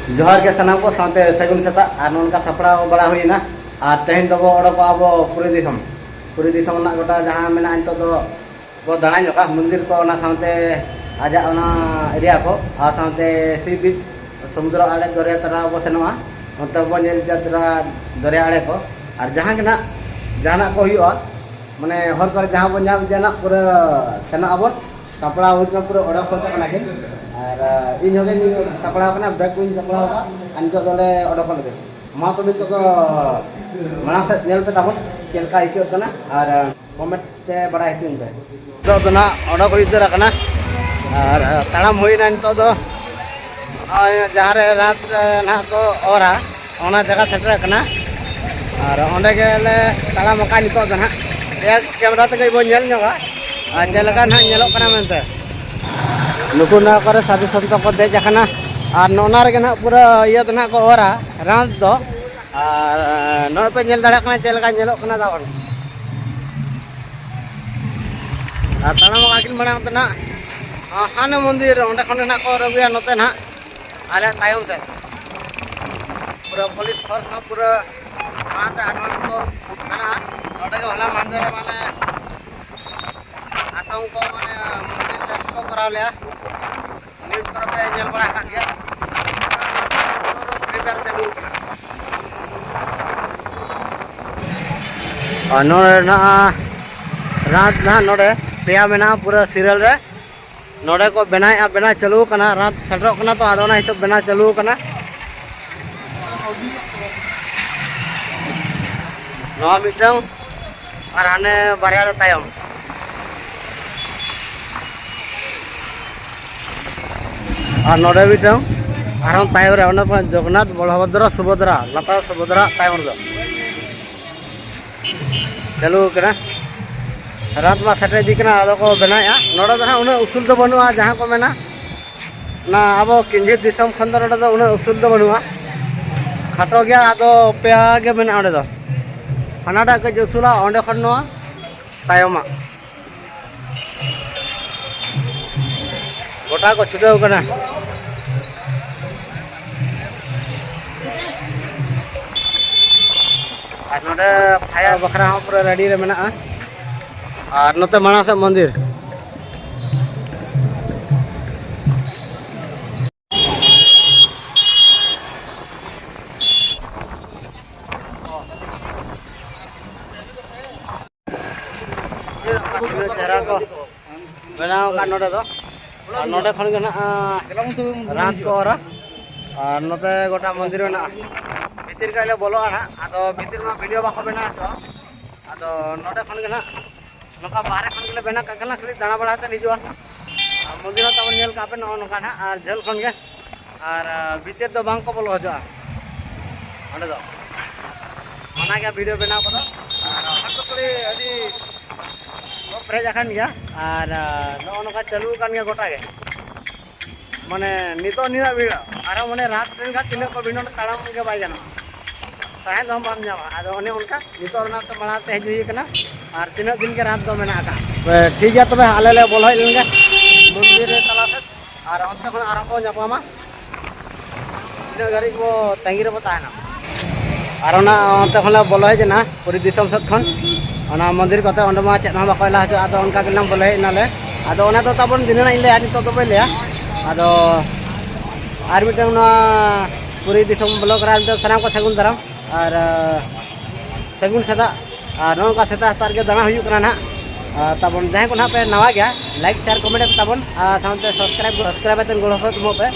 जोहार के सामान को साथ सगुन सेता और नोनका सपड़ा बड़ा हुईना और तेहन दबो ओडको अब पूरी दिसम ना गोटा जहां मेना नितो दो बो दाणा जोका मंदिर को ना साथे आजा ओना एरिया को और साथे सी बीच समुद्र आड़े दरिया तरा बो सेनोआ onte bo nyel jatra दरिया आड़े को और जहां के ना जाना को हुआ माने हर पर जहां बो नाम जाना पूरा सेना आबो सपड़ा हुई पूरा ओडक होते कना के और इन होगे नि सपड़ा कना बैग को सपड़ा का अनतो दोले ओडक लगे मा तो बितो तो मना से नेल पे ताबो केलका इको कना और कमेंट ते बड़ा हितुन पे तो ना ओडक इधर कना और ताड़ाम होइना नितो दो जहाँ रात ना को ओरा ओना जगह सेटर कना और ओंडे के ले ताड़ा मका नितो द ना कैमरा तक बो नेल नोगा और जेलका ना नेलो कना मेनते नुकु ना करे साधु संत को देज कना और नोना रे ना पूरा इया द ना को ओरा रात दो और नो पे नेल दाड़ा कना जेलका नेलो कना दावन और ताड़ा मका किन बना त ना हाने मंदिर ओंडे खने ना को रगुया नते ना आले तायम से पूरा पुलिस फोर्स ना पूरा आते एडवांस को ना ओडे के होला मंदिर माने आतंक को माने मंदिर टेस्ट को कराव लिया न्यूज़ तरफ पे नेल बड़ा का गया प्रिपेयर चलू नोडे ना रात ना नोडे पेया मेना पूरा सीरियल रे नोडे को बना चलू कना रात सटरो कना तो आडोना हिसाब बना चलू कना नवा मिटंग और हाने बारया रे तायम और नोडे मिटंग और हम तायम रे ओना जगन्नाथ बलभद्र सुभद्रा लता सुभद्रा तायम रे चलू कना रात में सेटे दी कना आदो को बनाया नोडे दो उना उसूल दो बनुआ जहां को मेना ना अब किंजे दिसम खंद नोडे दो उना उसूल दो बनुआ खाटो गया आदो पेया गे मेना ओडे दो हनाडा के जसुला ओंडे खन नो तायमा गोटा को छुटाव कना और नोडे फायर बखरा हम पूरा रेडी रे मेना और नोते मानस मंदिर चेहरा को बनाव का नोडे दो और नोडे खन के ना रात को और नोते गोटा मंदिर ना भीतर का ले बोलो ना आदो भीतर में वीडियो बाको बना तो आदो नोडे खन के ना नोका बाहर खन के बना काकला खाली दाना बढ़ाते निजुआ मंदिर तब नेल कापे नोका ना और झल खन के और भीतर दो बांग को बोलो हजो ओंडे दो मना के वीडियो बना को और हर तो कड़ी अदी प्रेज आखान गया और नोका चालू कान गया गोटा के माने नितो निना वीडियो और माने रात ट्रेन का तीन को वीडियो ताड़ाम के बाय जाना ताहें दम बाम जामा आदो ओने उनका नितो ना तो बनाते हजुई कना और तीन दिन के रात दो मेना का ठीक है तबे आले ले बोल हई लेंगे मंदिर रे तला से और अंत खन आराम को जापामा इन गाड़ी को तंगी रे बताना और ना अंत खन बोल हई जना पूरी दिसम सत खन ओना मंदिर कते ओंडे मा चेत ना बाको ला हजो आदो उनका के नाम बोल हई नाले आदो ओना तो तबन दिन ना इले आनी तो तो बेले आदो आर मिटन ना पूरी दिसम ब्लॉक रा तो सलाम को सगुन दराम और सगुन सदा और नोका सेता स्टार के दाना हुई कना ना तबन जहां को ना पे नवा गया लाइक शेयर कमेंट तबन सामते सब्सक्राइब तन गोलो हो तुम पे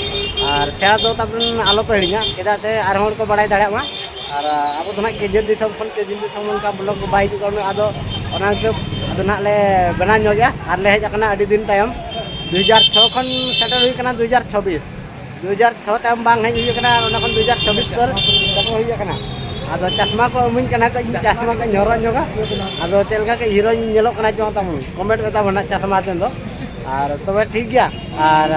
और शेयर दो तबन आलो पे हिडिया केदा से आर होर को बड़ाई दाड़ा मा और अब तो ना केजे दिसम खन केजे दिसम का ब्लॉग बाई को आदो ओना के आदो ना ले बना नो गया और ले हेज कना अडी दिन टाइम 2006 खन सेटल हुई कना 2026 टाइम बांग हेज हुई कना ओना खन 2026 पर तब हुई कना आदो चश्मा को अमुन कना को चश्मा का झोरो जोगा आदो तेलका के हीरो नेलो कना जो तम कमेंट में तब चश्मा तेन दो और तबे ठीक गया और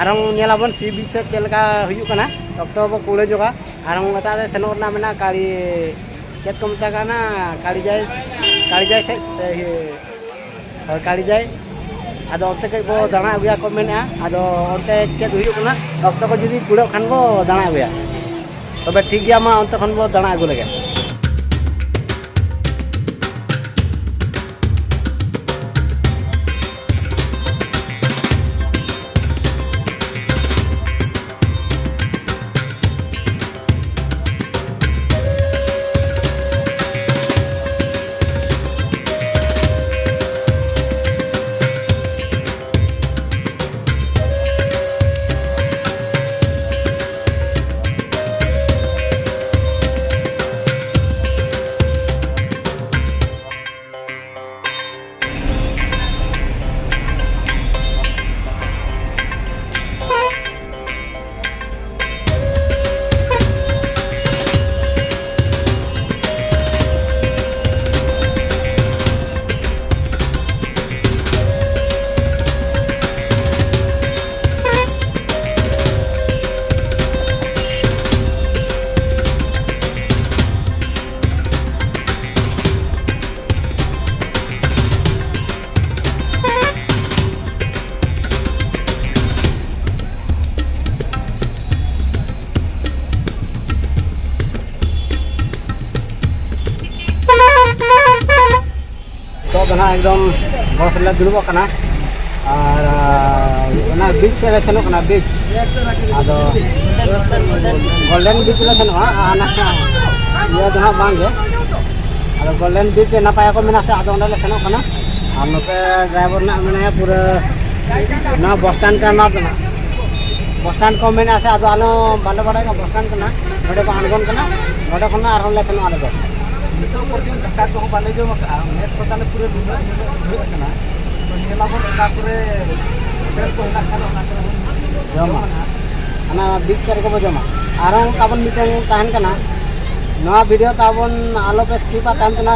आरंग नेलाबन सी बीच से तेलका हुई कना तब तो बो कुले जोगा आरंग मता दे सेनो ना मेना काली चेत को मता काना काली जाय से काली जाय आदो ओते कई बो दाना अगुया को मेना आदो ओते चेक हुयु कना अक्तो को जुदी कुड़ो खान बो दाना अगुया तबे ठीक गया मा ओते खन बो दाना अगु लगे एकदम बस ले दुड़ब कना और बीच से सेनो कना बीच आदो गोल्डन बीच ले सेनो ये दना बांगे आदो गोल्डन बीच नपाय को मेना से आदो ओंडे ले सेनो कना और नोते ड्राइवर ना मेना पूरा ना बस स्टैंड का ना बस स्टैंड को मेना से आदो आलो बाले बड़ा का बस स्टैंड कना नोडे को आनगोन कना नोडे खना आरो ले सेनो आले दो itu portion dekat ko bale jo maka net patane pure dulu kana to nila ko dekat pure bel ko na kana na jama ana big share ko jama arang tabon meeting tahan kana noa video tabon alo pe skip tahan kana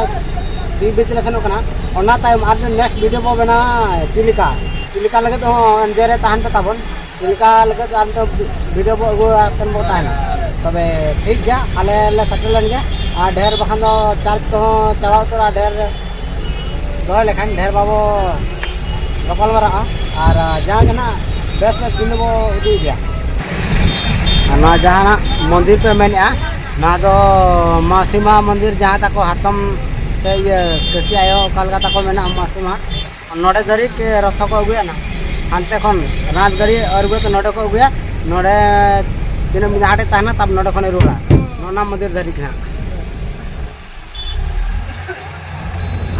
si bitlesen kana ona time ar next video bo bena tilika lage to anjere tahan pe tabon tilika lage to anto video bo go akan bo tahan तबे ठीक गया आले ले settle गया आ ढेर बखान दो charge तो चलाओ तो ढेर दो लेखान ढेर बाबो गपल मरा और जहाँ के ना बेस में दिन वो उदी गया ना जहाँ ना मंदिर पे मैंने ना तो मासीमा मंदिर जहाँ तक को हाथम से ये कृषि आयो कलकत्ता को मैंने मासीमा नोड़े धरी के रथ को अगुया ना अंते खन रात गड़ी और तो नोड़े को अगुया नोड़े दिन मिनाटे ताना तब नोड़े खने रुला नोना मंदिर धरी के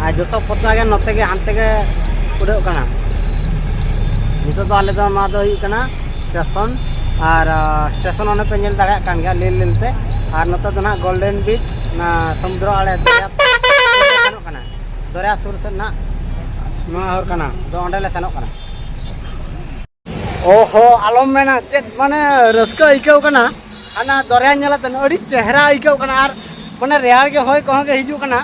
आज जो तो पता गया नोते के हांते के उड़े कना नितो तो आले तो ना तो ही कना स्टेशन और स्टेशन ओने पे नेल दाड़ा कान गया लेल लेलते और नोते तो ना गोल्डन बीच ना समुद्र आले दरिया कना दरिया सुर से ना नो हर कना तो ओंडे ले सनो कना ओहो आलम में ना चेक माने रस्का इकेव कना आना दरिया नेलाते अड़ी चेहरा इकेव कना और माने रेयार के होय कहो के हिजू कना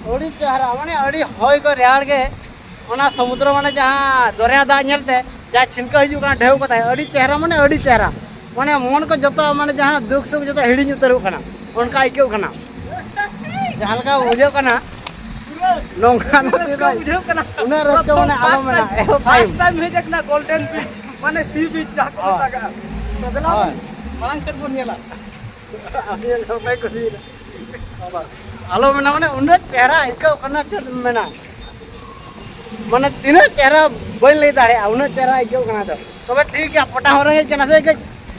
अड़ी चेहरा माने अड़ी होय को रेयार के ओना समुद्र माने जहां दरिया दा नेलते जा छिलका हिजू कना ढेव कता अड़ी चेहरा माने मन को जतो माने जहां दुख सुख जतो हिड़ी उतरु कना उनका इकेव कना जहां का बुझे कना नोंका बुझे कना उना रस्का माने आलम में ना फर्स्ट टाइम हे देखना गोल्डन बीच माने सी बीच जाको लगा बदला मांग कर बोनियाला अनिल होय को दी आलो मेना माने उन्ने चेहरा इको कना के मेना माने तिने चेहरा बोल ले दाड़े उन्ने चेहरा इको कना तो तबे ठीक है पटा हो रहे जना से के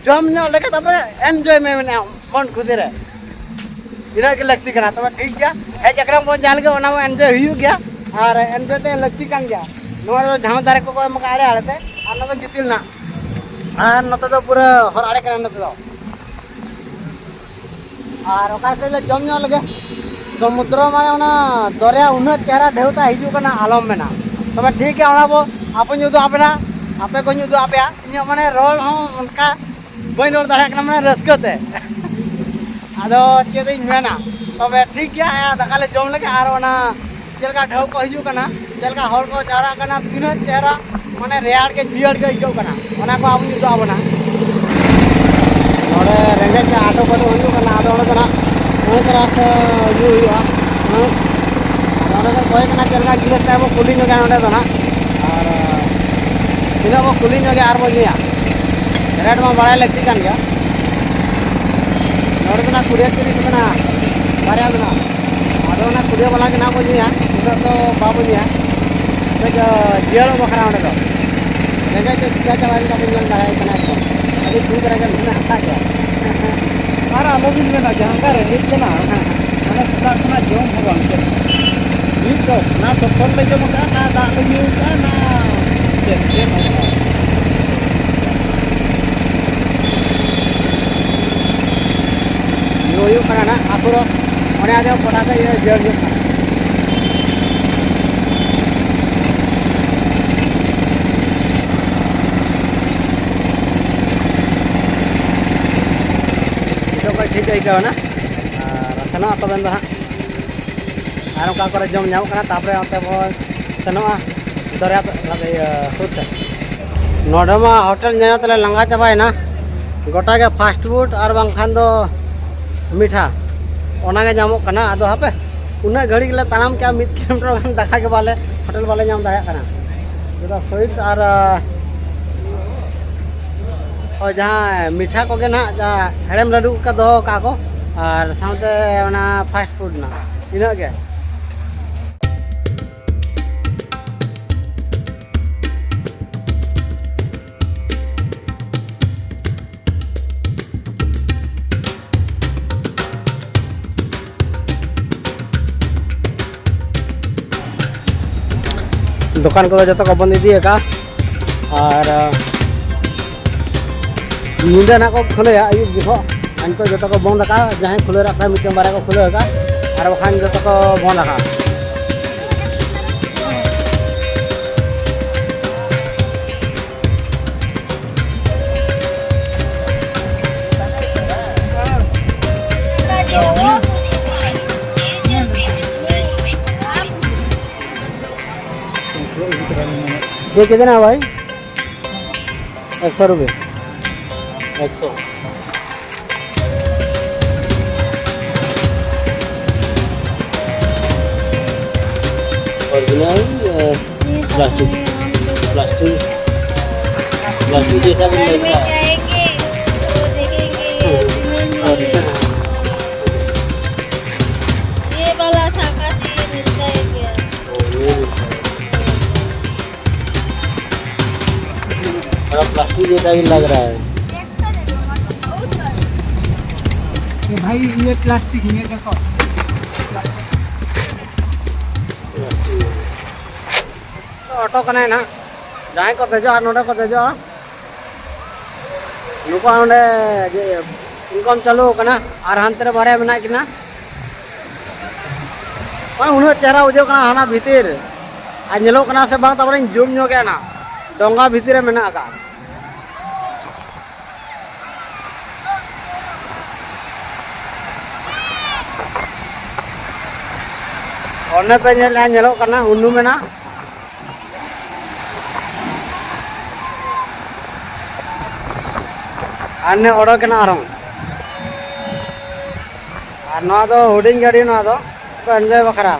जम न लेके तबे एंजॉय में मेना मन खुशी रे इना के लगती कना तबे ठीक गया हे जकरा बो जाल के ओना एंजॉय हुई गया और एंजॉय ते लगती कान गया नोर झाव दारे को मका आड़े आड़े और न तो जितिल ना और न तो पूरा हर आड़े कना न तो और ओका से जम न लगे समुद्र माने ओना दरिया उन्ना चेहरा ढेवता हिजू कना आलम में ना तबे ठीक है ओना बो आपन जुदो आपना आपे को जुदो आपया इन माने रोल हो उनका बइन रोल दाड़ा कना माने रस्कते आदो चेदई मेना तबे ठीक है दकाले जम लगे और ओना चेलका ढेव को हिजू कना चेलका हर को चारा कना बिना चेहरा माने रेयार के जियर के हिजू कना ओना को आपन जुदो आबना और रेंगे के आटो को हिजू कना आदो ओना तरह से ये हुआ कोई चलका गिरस टाइम कुली ना और तीनों को कुली जोगे आर बोलिया रेट में बड़ा लगती कान गया नोड़ तो ना कुड़िया तिरी तो ना बारे में ना आदो ना कुड़िया वाला के ना बोलिया इधर तो बाबूलिया तो जियालो बखरा होने दो जगह के चिका चवारी का बिल्कुल ना है इतना तो अभी दूध रह गया ना खा गया और आलो भी में ना जहां का रेट के ना मैंने सुधा खाना जोम होगा हमसे ये तो ना सफल ले जो मका ना दा ले न्यू का ना के ना यो kana na akuro one ade pota ka ye jer jo itu ka thik ai ka na rasana to ben ha aro ka kore jom nyau kana tapre onte bo senoa dore sud se nodama hotel nyao tale langa chabai na गोटा के fast food और बांखान दो मीठा ओनागे नामोग कना आदो हापे उना घड़ी गले तानाम क्या 1 किलोमीटर गान दाखा के वाले होटल वाले नाम दाया कना जो स्वीट और जहाँ मीठा को ना हेड़म लड्डू का दो का को और साथे ओना फास्ट फूड ना इना के दुकान को जो को बंद दिए का और नींदा ना को खुले आयुब देखो अनको जो को बंद का जहाँ खुले रखा मिट्टी बारे को खुले का और वखान जो को बंद रखा ये कितना है भाई 100 रुपये 100 ओरिजिनल प्लास्टिक प्लास्टिक प्लास्टिक जैसा भी लगता है ये वाला शाखा से ये मिलता है क्या प्लास्टिक जैसा भी लग रहा है भाई ये प्लास्टिक ये देखो ऑटो कने ना जहाँ को देजो और नोडे को देजो नुको नोडे इनकम चालू कना और हानते रे बारे मेना किना उन्हें चेहरा उजो कना हाना भीतर आ नेलो कना से बांग तबरे जूम नो के ना डोंगा भीतर मेना का ओने पे नेलो कना उन्नु मेना अन्य ओडो के ना आरम और नवा दो हुडिंग गाड़ी नवा दो तो एंजॉय बखरा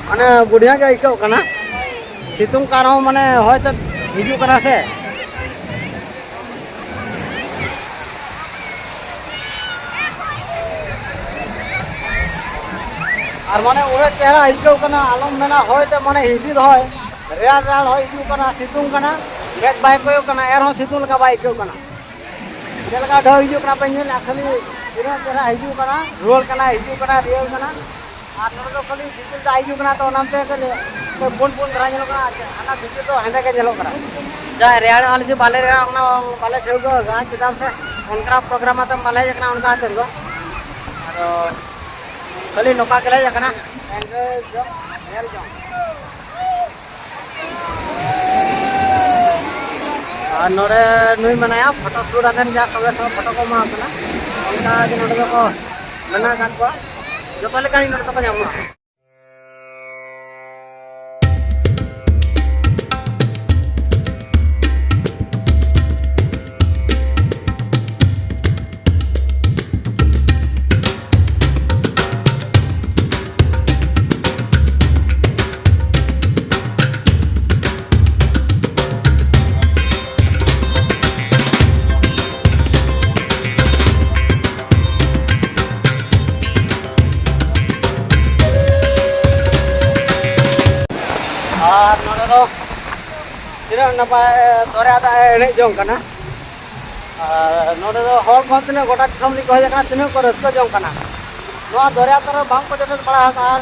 माने बुढ़िया के आइको कना सितुंग कार माने होयतो हिजू कना से और माने उरे चेहरा आइको कना आलम मेना होयतो माने हिसिद होय रेल रेल होय हिजू कना सितुंग कना बेट बाइक को कना एर हो सितुंग का बाइक को कना जेलका ढो हिजू कना पेंजल खाली इना चेहरा हिजू कना रोल कना हिजू कना रियल कना और नोडो खाली भीतर दा हिजू कना तो नाम ते तो पुन पुन धरा जेलो कना आना भीतर तो हेंदे के जेलो कना जा रेल वाले जे बाले रे ओना बाले ठेव गो गा चिदाम से उनका प्रोग्राम तो बाले जकना उनका आतर गो और खाली नोका के ले जकना एंजॉय जो रेल जो और नोडे नुई मनाया फोटो शूट आदन जा सबे सब फोटो को मा अपना उनका जे नोडे को मना कान को जो तले कानी नोडे तो जामु और नोडे दो तीना नपाय दरिया दा एने जोंग कना और नोडे दो हॉल को तीना गोटा दिसम ली को हेज कना तीना को रस्को जोंग कना नोआ दरिया तर बांग को जटे पड़ा और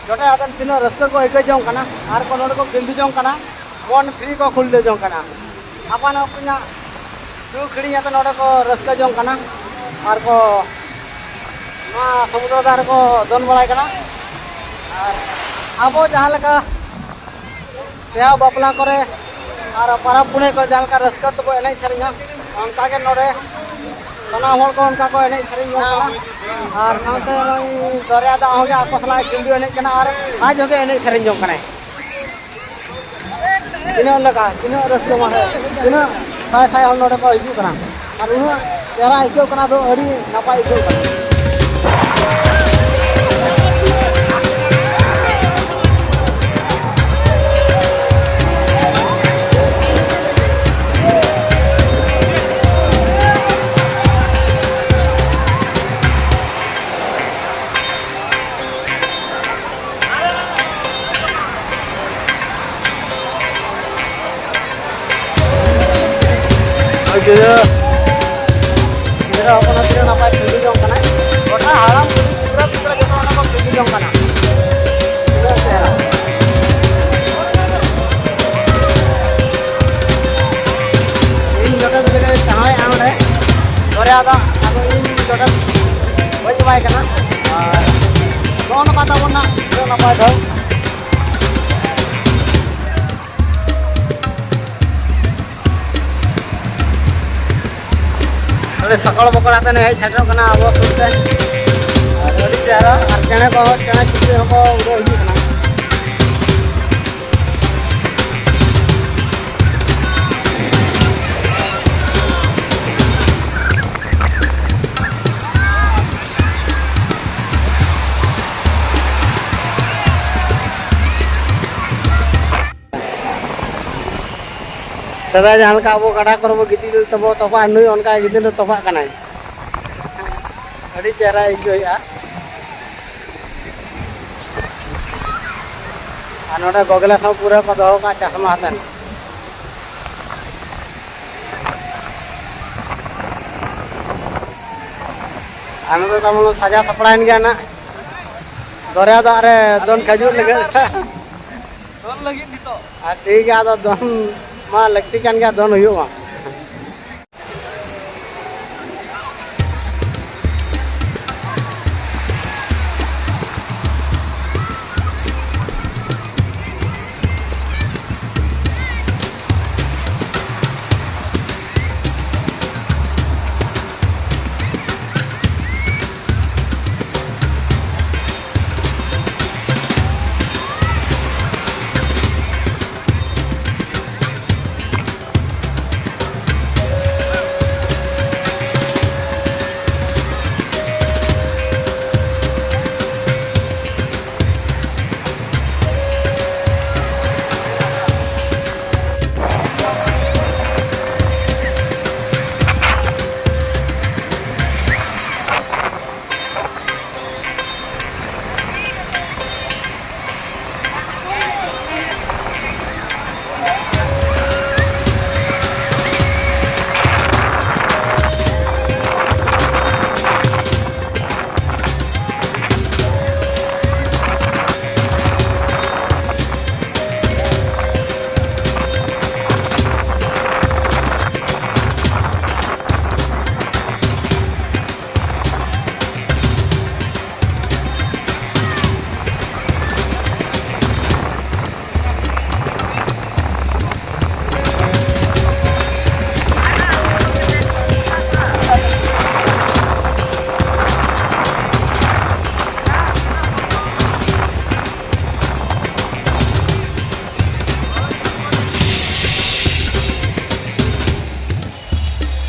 जटे आदन तीना रस्को को एके जोंग कना और को नोडे को किंदी जोंग कना वन फ्री को खुल दे जोंग कना अपन अपना दु खड़ी आते नोडे को रस्को जोंग कना और को नोआ समुद्र दार को दोन बड़ाय कना और अब जहाँ लगा ब्याह बापला करे और परब पुणे को जहाँ का रस्का तो एने सेरिंगा उनका के नोडे सना होल को उनका को एने सेरिंगा और साथे दरिया दा हो गया आकोसला किंदी एने कना और आज हो गया एने सेरिंगा कने तीना लगा तीना रस्का मारे तीना साय साय होल नोडे को हिजू कना और उना जरा हिजू कना दो अड़ी नपाय हिजू कना गिरा अपना तीना नपाय किंदी जोंग कना गोटा हालाम पूरा पूरा जतो ना को किंदी जोंग कना पूरा चेहरा इन जगह जगह चाहे आउडे दरिया दा आगो इन जगह बज बाय कना और दोन पाता बना तीना नपाय दो सकल बकल आते हेज सेटर कना अब सुनते अड़ी चेहरा और चेने को चेने चिपड़ी को उड़े हिजू कना सदा जहाँ का अब गड़ा कर गितिल तब तफा नुई उनका गिदिन तफा कना अड़ी चेहरा आइकोया और नोडे गगला सब पूरा को दो का चश्मा हतन आने तो तम सजा सपड़ाइन गया ना दरिया दा रे दोन खजूर लगे दोन लगी नितो आ ठीक है तो दोन मा लगती कान गया दोन हुआ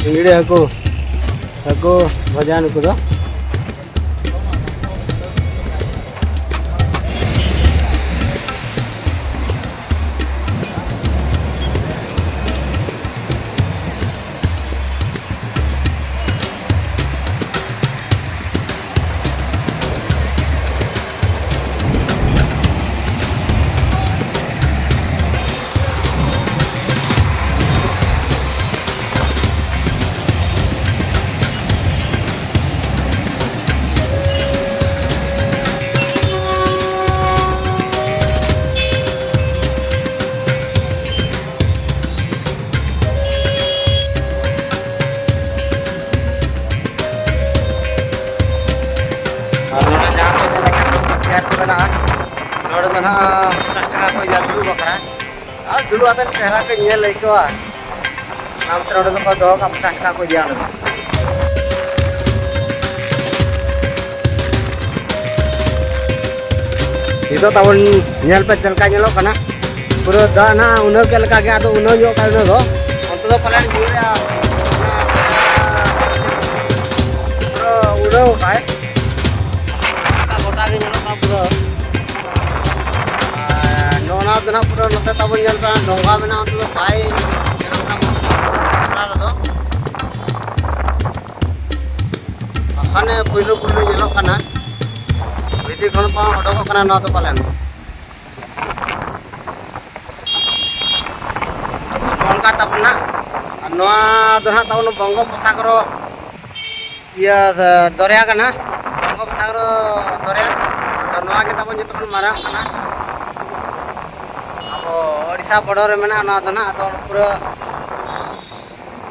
चिंगड़ी हको भजा नुकु दो और dulu atas चेहरा के nyel lagi wah nam terus itu kau doa kamu kas kaku dia itu tahun nyel pecel nyelok karena pura dana uno ke lagi atau uno yo kalau do untuk itu kalian juga pura uno kayak kota ke nyelok pura nona dana pura nanti tahun nyel kan dongga mana untuk itu kayak Karena pulu nyelok karena itu kalau pang odok karena nado palen. Mongka tapna, noa doha tahun banggo pasagro, iya dorea karena banggo pasagro dorea. Noa kita pun itu pun marah karena apa Odisha border mana noa doha atau pura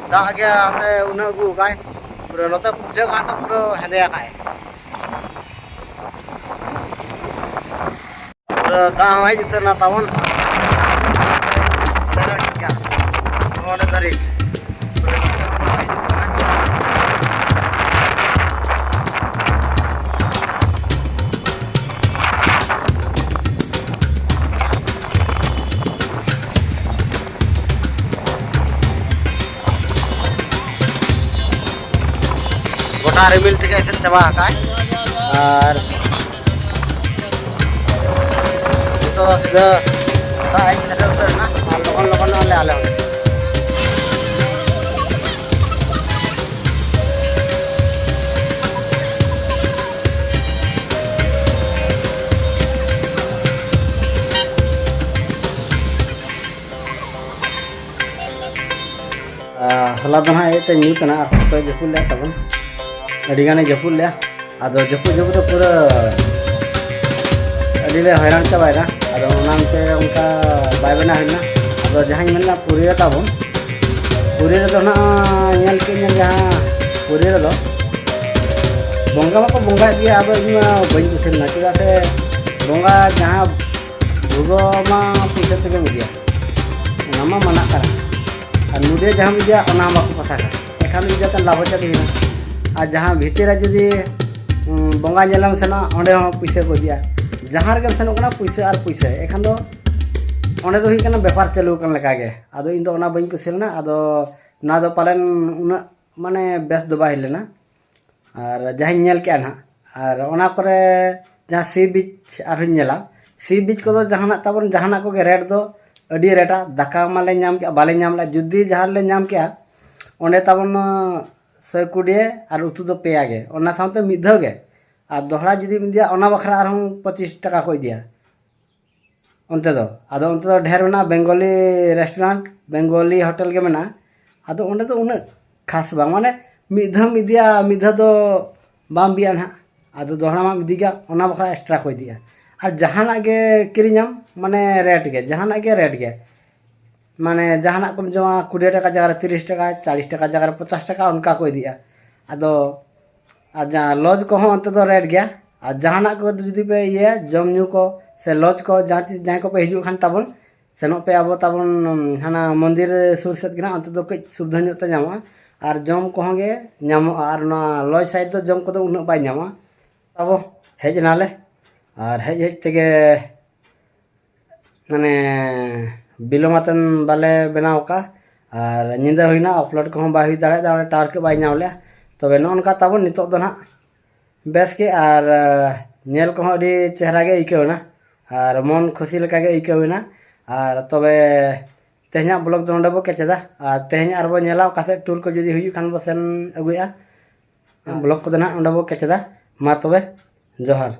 dah aja ate unagu kai. Pura nota puja kan tuh pura hadiah kai. Pura dah aja itu na tahun. Tarik ya. Ada tarik. Gota remil tiga isen coba kan, और itu sudah kain sudah na, lokon oleh alam. Salah dah itu new kena aku tu jepul le tahun. Adigan jepul le, ado jepul tu pura adile hairan coba ya, ado nanti uangka bayar benar na, ado jahan mana puri tahun, puri itu na nyal ke nyal puri itu, bongga apa bongga dia apa ini banyak usil na, kita se bongga jahan bugo ma pusat tu dia, nama mana kan, muda jahan dia nama aku pasang, ekan dia kan lawat jadi na. आज जहाँ भीतर जुदी बंगा जेलम सेना ओंडे हो पैसे को दिया जहाँ रे सेनो कना पैसे और पैसे एखान दो ओंडे दो हिकना व्यापार चालू कन लेका गे आदो इन दो ओना बइन कुसिलना आदो ना दो पालन उना माने बेस दो बाहिल लेना और जहाँ नेल के ना और ओना करे जहाँ सी बीच और नेला सी बीच को दो जहाँ ताबन जहाँ को गे रेट दो अडी रेटा दाका माले नाम के बाले नाम ला जुदी जहाँ ले नाम के ओंडे ताबन सकुड़े और उतु दो पे आगे और सामते मिधगे और दोहरा जुदी दिया ओना बखरा और 25 टाका को दिया उनते दो आदो उनते दो ढेर ना बेंगली रेस्टोरेंट बेंगली होटल के मेना आदो उन्हें तो उन्हें खास बांग माने मिधा दो बाम बिया ना आदो दोहरा मा मिदिगा ओना बखरा एक्स्ट्रा को दिया और जहाना के किरिñam माने रेट के जहाना के रेट के माने जहाना कम जमा 20 टाका जगह 30 टाका 40 टाका जगह 50 टाका उनका को दिया आदो आज लॉज को हो अंत तो रेट गया और जहाना को जुदी पे ये जम न्यू को से लॉज को जहाँ को पे हिजू खान ताबन सेनो पे अब ताबन हाना मंदिर सुर सेत गना अंत तो कई सुविधा न्योते ᱧᱟᱢᱚᱜᱼᱟ और जम को होगे ᱧᱟᱢᱚᱜᱼᱟ और ना लॉज साइड तो जम को तो उन्ना बाय ᱧᱟᱢᱚᱜᱼᱟ तब हेज नाले और हेज तेगे माने बिलोमातन बाले बनाव का और निंदा हुईना अपलोड को बाय हुई दाड़े दाड़े टावर के बाय नावले तबे नोनका ताबन नितो दो ना बेस के और नेल को अडी चेहरा गे इकेवना और मन खुशी लेका गे इकेवना और तबे तेहना ब्लॉग दो नडे बो केचदा और तेहना आरबो नेला कासे टूर को जदी हुई खान बो सेन अगुया ब्लॉग को दना नडे बो केचदा मा तबे जोहार।